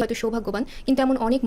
হয়তো সৌভাগ্যবান, কিন্তু এমন অনেক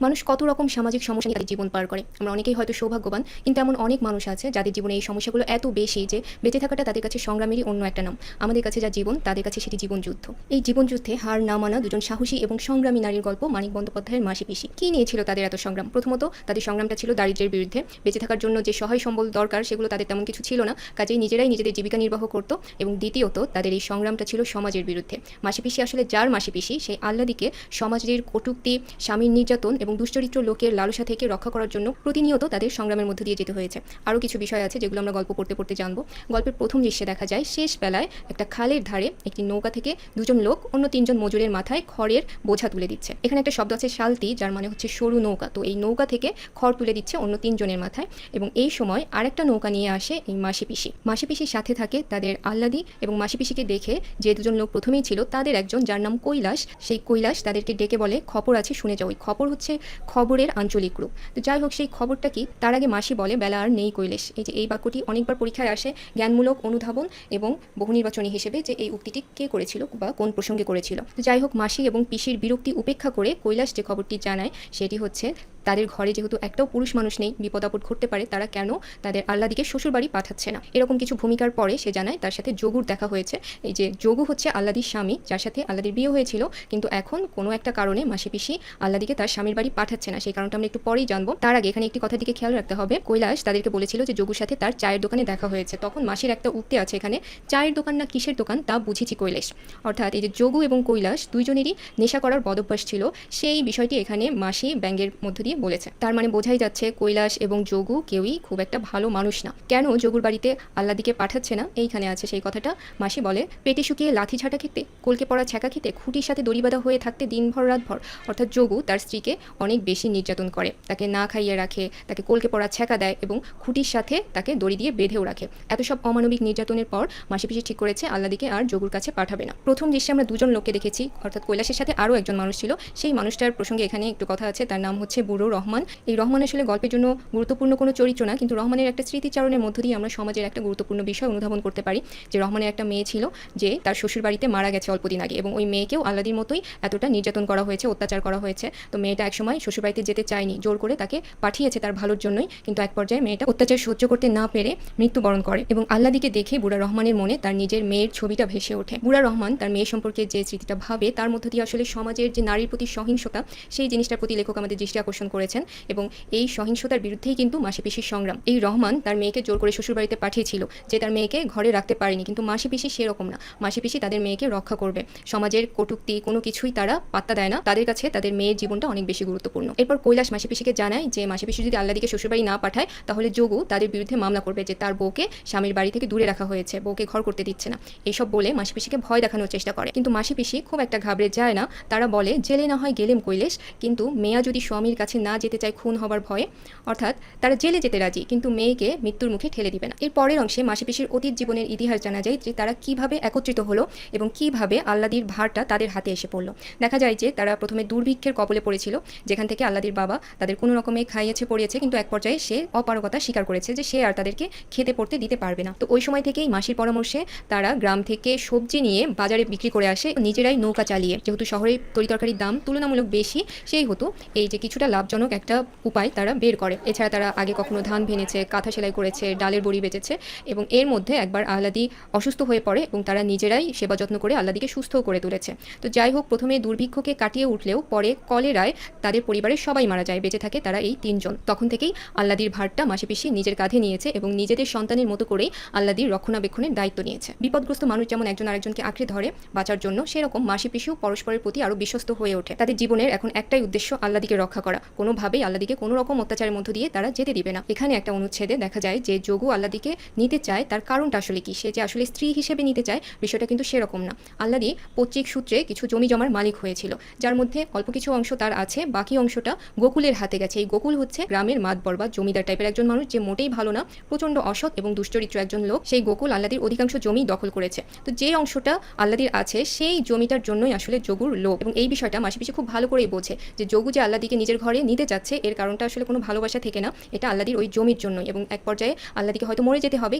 মানুষ কত রকম সামাজিক সমস্যা নিয়ে তাদের জীবন পার করে। আমরা অনেকেই হয়তো সৌভাগ্যবান, কিন্তু এমন অনেক মানুষ আছে যাদের জীবনে এই সমস্যাগুলো এত বেশি যে বেঁচে থাকাটা তাদের কাছে সংগ্রামেরই অন্য একটা নাম। আমাদের কাছে যা জীবন, তাদের কাছে সেটি জীবনযুদ্ধ। এই জীবনযুদ্ধে হার না মানা দুজন সাহসী এবং সংগ্রামী নারীর গল্প মানিক বন্দ্যোপাধ্যায়ের মাসি পিসি। কী নিয়েছিল তাদের এত সংগ্রাম? প্রথমত, তাদের সংগ্রামটা ছিল দারিদ্র্যের বিরুদ্ধে। বেঁচে থাকার জন্য যে সহায় সম্বল দরকার সেগুলো তাদের তেমন কিছু ছিল না, কাজেই নিজেরাই নিজেদের জীবিকা নির্বাহ করত। এবং দ্বিতীয়ত, তাদের এই সংগ্রামটা ছিল সমাজের বিরুদ্ধে। মাসি পিসি আসলে যার মাসি পিসি, সেই আহ্লাদিকে সমাজের কটূক্তি, স্বামীর নির্যাতন এবং দুশ্চরিত্র লোকের লালসা থেকে রক্ষা করার জন্য প্রতিনিয়ত তাদের সংগ্রামের মধ্য দিয়ে যেতে হয়েছে। আরও কিছু বিষয় আছে যেগুলো আমরা গল্প পড়তে পড়তে জানবো। গল্পের প্রথম দৃশ্যে দেখা যায় শেষ বেলায় একটা খালের ধারে একটি নৌকা থেকে দুজন লোক অন্য তিনজন মজুরের মাথায় খড়ের বোঝা তুলে দিচ্ছে। এখানে একটা শব্দ আছে শালতি, যার মানে হচ্ছে সরু নৌকা। তো এই নৌকা থেকে খড় তুলে দিচ্ছে অন্য তিনজনের মাথায়, এবং এই সময় আরেকটা নৌকা নিয়ে আসে এই মাসি পিসি। মাসি পিসির সাথে থাকে তাদের আহ্লাদি, এবং মাসি পিসিকে দেখে যে দুজন লোক প্রথমেই ছিল তাদের একজন, যার নাম কৈলাস, সেই কৈলাস তাদেরকে ডেকে বলে, খবর আছে শুনে যাও। ওই খবর হচ্ছে খবরের আঞ্চলিক রূপ। তো যাই হোক, সেই খবরটা কি, তার আগে মাসি বলে, বেলা আর নেই কৈলেশ। এই বাক্যটি অনেকবার পরীক্ষায় আসে, জ্ঞানমূলক অনুধাবন এবং বহু নির্বাচনী হিসেবে, যে এই উক্তিটি কে করেছিল বা কোন প্রসঙ্গে করেছিল। তো যাই হোক, মাসি এবং পিসির বিরক্তি উপেক্ষা করে কৈলাস যে খবরটি জানায় সেটি হচ্ছে, তাদের ঘরে যেহেতু একটাও পুরুষ মানুষ নেই, বিপদ আপদ ঘটতে পারে, তারা কেন তাদের আহ্লাদিকে শ্বশুরবাড়ি পাঠাচ্ছে না। এরকম কিছু ভূমিকার পরে সে জানায় তার সাথে যোগুর দেখা হয়েছে। এই যে যোগু হচ্ছে আহ্লাদির স্বামী, যার সাথে আহ্লাদির বিয়ে হয়েছিল, কিন্তু এখন কোনো একটা কারণে মাসি পিসি আহ্লাদিকে তার স্বামীর বাড়ি পাঠাচ্ছে না। সেই কারণটা আমরা একটু পরেই জানবো। তার আগে এখানে একটি কথার দিকে খেয়াল রাখতে হবে। কৈলাস তাদেরকে বলেছিল যে যোগুর সাথে তার চায়ের দোকানে দেখা হয়েছে। তখন মাসির একটা উক্তি আছে এখানে, চায়ের দোকান না কিসের দোকান তা বুঝেছি কৈলাস। অর্থাৎ এই যে যোগু এবং কৈলাস দুইজনেরই নেশা করার বদভ্যাস ছিল, সেই বিষয়টি এখানে মাসি ব্যঙ্গের মধ্য দিয়ে বলেছে। তার মানে বোঝাই যাচ্ছে কৈলাস এবং যোগু কেউই খুব একটা ভালো মানুষ না। কেন যোগুর বাড়িতে আহ্লাদিকে পাঠাচ্ছে না, এইখানে আছে সেই কথাটা। মাসি বলে, পেটে শুকিয়ে লাথি ঝাঁটা খেতে, কলকে পড়া ছ্যাঁকা খেতে, খুঁটির সাথে দড়ি বাঁধা হয়ে থাকতে দিনভর রাতভর। অর্থাৎ যোগু তার স্ত্রীকে অনেক বেশি নির্যাতন করে, তাকে না খাইয়ে রাখে, তাকে কলকে পড়া ছ্যাঁকা দেয় এবং খুঁটির সাথে তাকে দড়ি দিয়ে বেঁধেও রাখে। এত সব অমানবিক নির্যাতনের পর মাসি পিসি ঠিক করেছে আহ্লাদিকে আর যোগুর কাছে পাঠাবে না। প্রথম দৃশ্যে আমরা দুজন লোককে দেখেছি, অর্থাৎ কৈলাসের সাথে আরও একজন মানুষ ছিল। সেই মানুষটার প্রসঙ্গে এখানে একটু কথা আছে, তার নাম হচ্ছে বুড়ো রহমান। এই রহমান আসলে গল্পের জন্য গুরুত্বপূর্ণ কোনো চরিত্র না, কিন্তু রহমানের একটা স্মৃতিচারণের মধ্য দিয়ে আমরা সমাজের একটা গুরুত্বপূর্ণ বিষয় অনুধাবন করতে পারি। যে রহমানের একটা মেয়ে ছিল, যে তার শ্বশুর বাড়িতে মারা গেছে অল্পদিন আগে, এবং ওই মেয়েকেও আহ্লাদির মতোই এতটা নির্যাতন করা হয়েছে, অত্যাচার করা হয়েছে। তো মেয়েটা একসময় শ্বশুরবাড়িতে যেতে চায়নি, জোর করে তাকে পাঠিয়েছে তার ভালোর জন্যই, কিন্তু এক পর্যায়ে মেয়েটা অত্যাচার সহ্য করতে না পেরে মৃত্যুবরণ করে। এবং আহ্লাদিকে দেখে বুড়া রহমানের মনে তার নিজের মেয়ের ছবিটা ভেসে ওঠে। বুড়া রহমান তার মেয়ে সম্পর্কে যে স্মৃতিটা ভাবে, তার মধ্য দিয়ে আসলে সমাজের যে নারীর প্রতি সহিংসতা, সেই জিনিসটার প্রতি লেখক আমাদের দৃষ্টি আকর্ষণ করেছেন। এবং এই সহিংসতার বিরুদ্ধেই কিন্তু মাসি পিসির সংগ্রাম। এই রহমান তার মেয়েকে জোর করে শ্বশুরবাড়িতে পাঠিয়েছিল, যে তার মেয়েকে ঘরে রাখতে পারেনি, কিন্তু মাসি পিসি সেরকম না। মাসি পিসি তাদের মেয়েকে রক্ষা করবে। সমাজের কটূক্তি কোনো কিছুই তারা পাত্তা দেয় না, তাদের কাছে তাদের মেয়ের জীবনটা অনেক বেশি গুরুত্বপূর্ণ। এরপর কৈলাস মাসি পিসিকে জানায় যে মাসি পিসি যদি আহ্লাদিকে শ্বশুরবাড়ি না পাঠায়, তাহলে যোগু তাদের বিরুদ্ধে মামলা করবে, যে তার বউকে স্বামীর বাড়ি থেকে দূরে রাখা হয়েছে, বউকে ঘর করতে দিচ্ছে না। এইসব বলে মাসি পিসিকে ভয় দেখানোর চেষ্টা করে, কিন্তু মাসি পিসি খুব একটা ঘাবড়ে যায় না। তারা বলে, জেলে না হয় গেলেম কৈলেশ, কিন্তু মেয়া যদি স্বামীর কাছে না যেতে চায় খুন হবার ভয়ে, অর্থাৎ তারা জেলে যেতে রাজি, কিন্তু মেয়েকে মৃত্যুর মুখে ঠেলে দিবে না। এর পরের অংশে মাসি পিসির অতীত জীবনের ইতিহাস জানা যায়, যে তারা কিভাবে একত্রিত হলো এবং কিভাবে আহ্লাদির ভারটা তাদের হাতে এসে পড়লো। দেখা যায় যে তারা প্রথমে দুর্ভিক্ষের কবলে পড়েছিল, যেখান থেকে আহ্লাদির বাবা তাদের কোনো রকমে খাইয়েছে পড়িয়েছে, কিন্তু এক পর্যায়ে সে অপারগতা স্বীকার করেছে যে সে আর তাদেরকে খেতে পড়তে দিতে পারবে না। তো ওই সময় থেকেই মাসির পরামর্শে তারা গ্রাম থেকে সবজি নিয়ে বাজারে বিক্রি করে আসে, নিজেরাই নৌকা চালিয়ে। যেহেতু শহরে তরিতরকারির দাম তুলনামূলক বেশি, সেই হতো এই যে কিছুটা লাভজনক একটা উপায় তারা বের করে। এছাড়া তারা আগে কখনো ধান ভেঙেছে, কাঁথা সেলাই করেছে, ডালের বড়ি বেচেছে। এবং এর মধ্যে একবার আহ্লাদি অসুস্থ হয়ে পড়ে, এবং তারা নিজেরাই সেবা যত্ন করে আহ্লাদিকে সুস্থও করে তুলেছে। তো যাই হোক, প্রথমে দুর্ভিক্ষকে কাটিয়ে উঠলেও পরে কলেরায় তাদের পরিবারের সবাই মারা যায়, বেঁচে থাকে তারা এই তিনজন। তখন থেকেই আহ্লাদির ভারটা মাসি পিসি নিজের কাঁধে নিয়েছে এবং নিজেদের সন্তানের মতো করেই আহ্লাদির রক্ষণাবেক্ষণের দায়িত্ব নিয়েছে। বিপদগ্রস্ত মানুষ যেমন একজন আরেকজনকে আঁকড়ে ধরে বাঁচার জন্য, সেরকম মাসি পিসিও পরস্পরের প্রতি আরও বিশ্বস্ত হয়ে ওঠে। তাদের জীবনের এখন একটাই উদ্দেশ্য, আহ্লাদিকে রক্ষা করা। কোনোভাবেই আহ্লাদিকে কোনো রকম অত্যাচারের মধ্য দিয়ে তারা যেতে দিবে না। এখানে একটা অনুচ্ছেদে দেখা যায় যে যোগু আহ্লাদিকে নিতে চায়, তার কারণটা আসলে কি, সে যে আসলে স্ত্রী হিসেবে নিতে চায়, বিষয়টা কিন্তু সেরকম না। আহ্লাদি পৈতৃক সূত্রে কিছু জমি জমার মালিক হয়েছিল, যার মধ্যে অল্প কিছু অংশ তার আছে, বাকি অংশটা গোকুলের হাতে গেছে। এই গোকুল হচ্ছে গ্রামের মাতবর বা জমিদার টাইপের একজন মানুষ, যে মোটেই ভালো না, প্রচণ্ড অসৎ এবং দুশ্চরিত্র একজন লোক। সেই গোকুল আহ্লাদির অধিকাংশ জমি দখল করেছে। তো যে অংশটা আহ্লাদির আছে, সেই জমিটার জন্যই আসলে যোগুর লোভ। এবং এই বিষয়টা মাসি পিসি খুব ভালো করেই বোঝে, যে যোগু যে আহ্লাদিকে নিজের ঘরে নিতে চাচ্ছে এর কারণটা আসলে কোনো ভালোবাসা থেকে না, এটা আল্লাদির ওই জমির জন্যই, এবং এক পর্যায়ে আল্লাদিকে হয়তো মরে যেতে হবে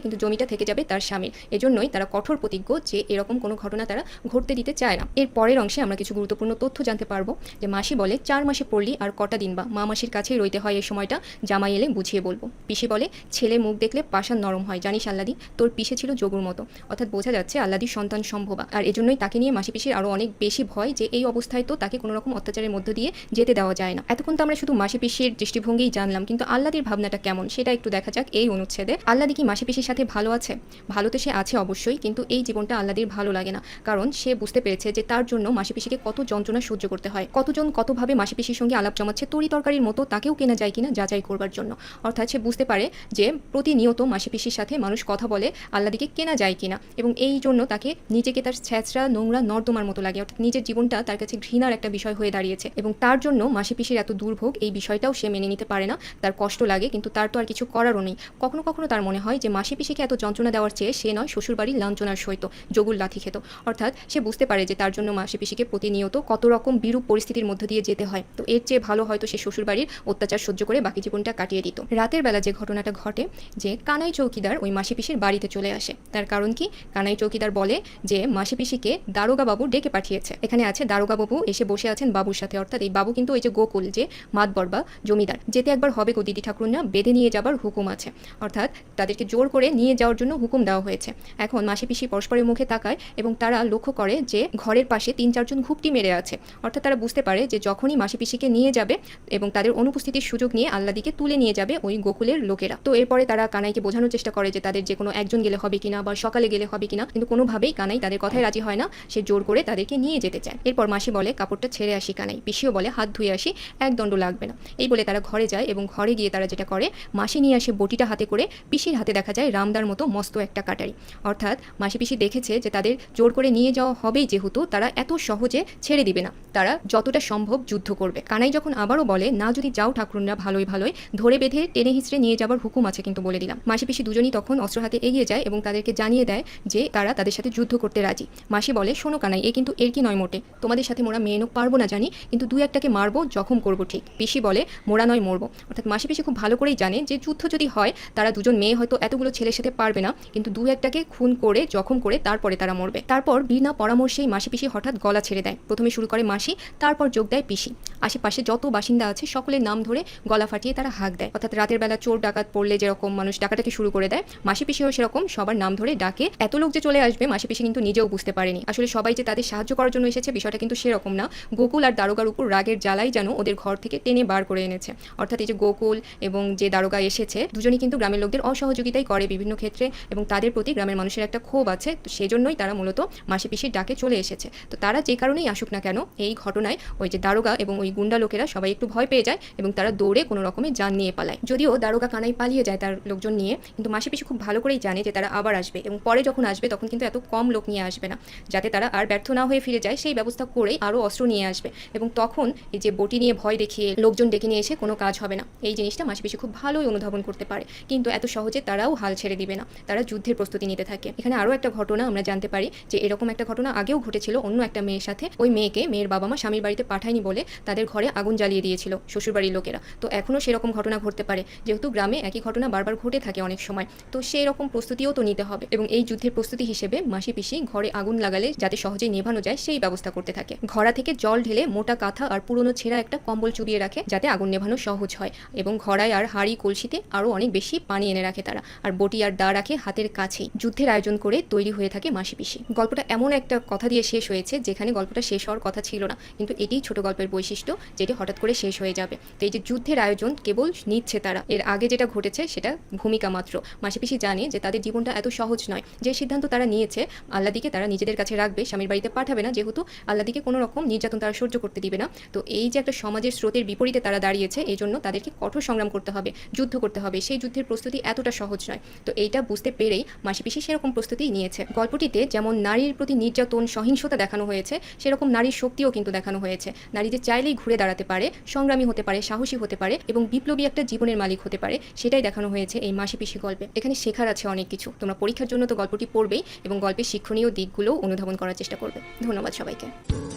কিন্তু জমিটা থেকে যাবে তার স্বামীর। এজন্যই তারা কঠোর প্রতিজ্ঞ যে এরকম কোনো ঘটনা তারা ঘটতে দিতে চায় না। এর পরের অংশে আমরা কিছু গুরুত্বপূর্ণ তথ্য জানতে পারবো যে মাসি বলে 4 মাসে পড়লি আর কটা দিন বা মা মাসির কাছেই রইতে হয় এই সময়টা, জামাই এলে বুঝিয়ে বলবো। পিসি বলে ছেলে মুখ দেখলে পাষাণ নরম হয়, জানিস আল্লাদি তোর পিসে ছিল যোগুর মতো। অর্থাৎ বোঝা যাচ্ছে আল্লাদির সন্তান সম্ভবা, আর এজন্যই তাকে নিয়ে মাসি পিসির আরও অনেক বেশি ভয় যে এই অবস্থায় তো তাকে কোনো রকম অত্যাচারের মধ্য দিয়ে যেতে দেওয়া যায় না। এতক্ষণ তো আমরা শুধু মাসি পিসির দৃষ্টিভঙ্গিই জানলাম, কিন্তু আল্লাদির ভাবনাটা কেমন সেটা একটু দেখা যাক এই অনুচ্ছেদে। আল্লাদি কি মাসি পিসির সাথে ভালো আছে? ভালো তো সে আছে অবশ্যই, কিন্তু এই জীবনটা আল্লাদির ভালো লাগে না, কারণ সে বুঝতে পেরেছে যে তার জন্য মাসি পিসিকে কত যন্ত্রণা সহ্য করতে হয়, কতজন কতভাবে মাসি পিসির সঙ্গে আলাপ জমাচ্ছে তরি তরকারির মতো, তাকেও কেনা যায় কিনা যাচাই করবার জন্য। অর্থাৎ সে বুঝতে পারে যে প্রতিনিয়ত মাসি পিসির সাথে মানুষ কথা বলে আল্লাদিকে কেনা যায় কিনা, এবং এই জন্য তাকে নিজেকে তার ছ্যাঁচড়া নোংরা নর্দমার মতো লাগে। অর্থাৎ নিজের জীবনটা তার কাছে ঘৃণার একটা বিষয় হয়ে দাঁড়িয়েছে, এবং তার জন্য মাসি পিসির এত দুর্ভোগ এই বিষয়টাও সে মেনে নিতে পারে না। তার কষ্ট লাগে, কিন্তু তার তো আর কিছু করারও নেই। কখনো কখনো তার মনে হয় যে মাসি পিসিকে এত যন্ত্রণা দেওয়ার চেয়ে সে নয় শ্বশুরবাড়ির লাঞ্ছনার সহিত যোগুল লাথি খেত। অর্থাৎ সে বুঝতে পারে যে তার জন্য মাসি পিসিকে প্রতিনিয়ত কত রকম বিরূপ পরিস্থিতির মধ্য দিয়ে যেতে হয়, তো এর চেয়ে ভালো হয়তো সে শ্বশুরবাড়ির অত্যাচার সহ্য করে বাকি জীবনটা কাটিয়ে দিত। রাতের বেলা যে ঘটনাটা ঘটে যে কানাই চৌকিদার ওই মাসি পিসির বাড়িতে চলে আসে, তার কারণ কি? কানাই চৌকিদার বলে যে মাসি পিসিকে দারোগা বাবু ডেকে পাঠিয়েছে। এখানে আছে দারোগা বাবু এসে বসে আছেন বাবুর সাথে, অর্থাৎ এই বাবু কিন্তু ওই যে গোকুল যে মাতবর বা জমিদার, যেতে একবার হবে গো দিদি ঠাকুরনা, বেঁধে নিয়ে যাবার হুকুম আছে। অর্থাৎ তাদেরকে জোর করে নিয়ে যাওয়ার জন্য হুকুম দেওয়া হয়েছে। এখন মাসি পিসি পরস্পরের মুখে তাকায় এবং তারা লক্ষ্য করে যে ঘরের পাশে 3-4 জন ঘুপটি মেরে আছে। অর্থাৎ তারা বুঝতে পারে যে যখনই মাসি পিসিকে নিয়ে যাবে এবং তাদের অনুপস্থিতির সুযোগ নিয়ে আল্লাদিকে তুলে নিয়ে যাবে ওই গোকুলের লোকেরা। তো এরপরে তারা কানাইকে বোঝানোর চেষ্টা করে যে তাদের যে কোনো একজন গেলে হবে কিনা বা সকালে গেলে হবে কিনা, কিন্তু কোনোভাবেই কানাই তাদের কথায় রাজি হয় না, সে জোর করে তাদেরকে নিয়ে যেতে চায়। এরপর মাসি বলে কাপড়টা ছেড়ে আসি কানাই, পিসিও বলে হাত ধুয়ে আসি, এক দণ্ড লাগবে না। এই বলে তারা ঘরে যায়, এবং ঘরে গিয়ে তারা যেটা করে মাসি নিয়ে আসে বটিটা হাতে করে, পিসির হাতে দেখা যায় রামদার মতো মস্ত একটা কাটারি। অর্থাৎ মাসি পিসি দেখেছে যে তাদের জোর করে নিয়ে যাওয়া হবেই, যেহেতু তারা এত সহজে ছেড়ে দিবে না, তারা যতটা সম্ভব যুদ্ধ করবে। কানাই যখন আবারও বলে না যদি যাও ঠাকুরনরা ভালোই ভালোই, ধরে বেঁধে টেনে হিঁচড়ে নিয়ে যাবার হুকুম আছে কিন্তু বলে দিলাম। মাসি পিসি দুজনই তখন অস্ত্র হাতে এগিয়ে যায় এবং তাদেরকে জানিয়ে দেয় যে তারা তাদের সাথে যুদ্ধ করতে রাজি। মাসি বলে শোনো কানাই, এ কিন্তু এর কি নয় মোটে, তোমাদের সাথে মোরা মেয়ে নোক পারবো না জানি, কিন্তু 2-1টাকে মারবো, জখম করবো ঠিক। পিসি বলে মোরা নয় মরবো। অর্থাৎ মাসি পিসি খুব ভালো করেই জানে যে যুদ্ধ যদি হয় তারা দুজন মেয়ে হয়তো এতগুলো ছেলের সাথে পারবে না, কিন্তু 2-1টাকে খুন করে জখম করে তারপরে তারা মরবে। তারপর বিনা পরামর্শেই মাসি পিসি হঠাৎ গলা ছেড়ে দেয়। প্রথমে শুরু করে মাসি, তারপর যোগ দেয় পিসি। আশেপাশে যত বাসিন্দা আছে সকলের নাম ধরে গলা ফাটিয়ে তারা হাঁক দেয়। অর্থাৎ রাতের বেলা চোর ডাকাত পড়লে যেরকম মানুষ ডাকাটাকে শুরু করে দেয়, মাসি পিসিও সেরকম সবার নাম ধরে ডাকে। এত লোক যে চলে আসবে মাসি পিসি কিন্তু নিজেও বুঝতে পারেনি। আসলে সবাই যে তাদের সাহায্য করার জন্য এসেছে বিষয়টা কিন্তু সেরকম না। গোকুল আর দারোগার উপর রাগের জ্বালাই যেন ওদের ঘর থেকে টেনে বার করে এনেছে। অর্থাৎ এই যে গোকুল এবং যে দারোগা এসেছে দুজনই কিন্তু গ্রামের লোকদের অসহযোগিতাই করে বিভিন্ন ক্ষেত্রে, এবং তাদের প্রতি গ্রামের মানুষের একটা ক্ষোভ আছে, তো সেজন্যই তারা মূলত মাসি পিসির ডাকে চলে এসেছে। তো তারা যে কারণেই আসুক না কেন, এই ঘটনায় ওই যে দারোগা এবং ওই গুন্ডা লোকেরা সবাই একটু ভয় পেয়ে যায় এবং তারা দৌড়ে কোনো রকমে জান নিয়ে পালায়। যদিও দারোগা কানাই পালিয়ে যায় তার লোকজন নিয়ে, কিন্তু মাসি পিসি খুব ভালো করেই জানে যে তারা আবার আসবে, এবং পরে যখন আসবে তখন কিন্তু এত কম লোক নিয়ে আসবে না, যাতে তারা আর ব্যর্থ না হয়ে ফিরে যায় সেই ব্যবস্থা করেই আরও অস্ত্র নিয়ে আসবে। এবং তখন এই যে বটি নিয়ে ভয় দেখিয়ে লোকজন ডেকে নিয়ে এসে কোনো কাজ হবে না, এই জিনিসটা মাসি পিসি খুব ভালোই অনুধাবন করতে পারে। কিন্তু এত সহজে তারাও হাল ছেড়ে দিবে না, তারা যুদ্ধের প্রস্তুতি নিতে থাকে। এখানে আরও একটা ঘটনা আমরা জানতে পারি যে এরকম একটা ঘটনা আগেও ঘটেছিল অন্য একটা মেয়ের সাথে। ওই মেয়েকে মেয়ের বাবা মা স্বামীর বাড়িতে পাঠায়নি বলে তাদের ঘরে আগুন জ্বালিয়ে দিয়েছিল শ্বশুরবাড়ির লোকেরা। তো এখনও সেরকম ঘটনা ঘটতে পারে, যেহেতু গ্রামে একই ঘটনা বারবার ঘটে থাকে অনেক সময়, তো সেই রকম প্রস্তুতিও তো নিতে হবে। এবং এই যুদ্ধের প্রস্তুতি হিসেবে মাসি পিসি ঘরে আগুন লাগালে যাতে সহজেই নেভানো যায় সেই ব্যবস্থা করতে থাকে। ঘড়া থেকে জল ঢেলে মোটা কাঁথা আর পুরনো ছেঁড়া একটা কম্বল চুবিয়ে রাখে যাতে আগুন নেভানো সহজ হয়, এবং ঘড়ায় আর হাঁড়ি কলসিতে আরও অনেক বেশি পানি এনে রাখে তারা, আর বটি আর দা রাখে হাতের কাছেই। যুদ্ধের আয়োজন করে তৈরি হয়ে থাকে মাসি পিসি। গল্পটা এমন একটা কথা দিয়ে শেষ হয়েছে যেখানে গল্পটা শেষ হওয়ার কথা ছিল না, কিন্তু এটিই ছোট গল্পের বৈশিষ্ট্য, যেটি হঠাৎ করে শেষ হয়ে যাবে। তো এই যে যুদ্ধের আয়োজন কেবল নিচ্ছে তারা, এর আগে যেটা ঘটেছে সেটা ভূমিকা মাত্র। মাসি পিসি জানে যে তাদের জীবনটা এত সহজ নয়, যে সিদ্ধান্ত তারা নিয়েছে আল্লাদিকে তারা নিজেদের কাছে রাখবে, স্বামীর বাড়িতে পাঠাবে না, যেহেতু আল্লাদিকে কোনো রকম নির্যাতন তারা সহ্য করতে দিবে না। তো এই যে একটা সমাজের স্রোতের বিপরীতে তারা দাঁড়িয়েছে, এই জন্য তাদেরকে কঠোর সংগ্রাম করতে হবে, যুদ্ধ করতে হবে, সেই যুদ্ধের প্রস্তুতি এতটা সহজ নয়। তো এইটা বুঝতে পেরেই মাসি পিসি সেরকম প্রস্তুতি নিয়েছে। গল্পটিতে যেমন নারীর প্রতি নির্যাতন সহিংসতা দেখানো হয়েছে, সেরকম নারীর শক্তিও কিন্তু দেখানো হয়েছে। নারী যে চাইলেই ঘুরে দাঁড়াতে পারে, সংগ্রামী হতে পারে, সাহসী হতে পারে এবং বিপ্লবী একটা জীবনের মালিক হতে পারে, সেটাই দেখানো হয়েছে এই মাসি পিসি গল্পে। এখানে শেখার আছে অনেক কিছু। তোমরা পরীক্ষার জন্য তো গল্পটি পড়বেই এবং গল্পের শিক্ষণীয় দিকগুলোও অনুধাবন করার চেষ্টা করবে। ধন্যবাদ সবাইকে।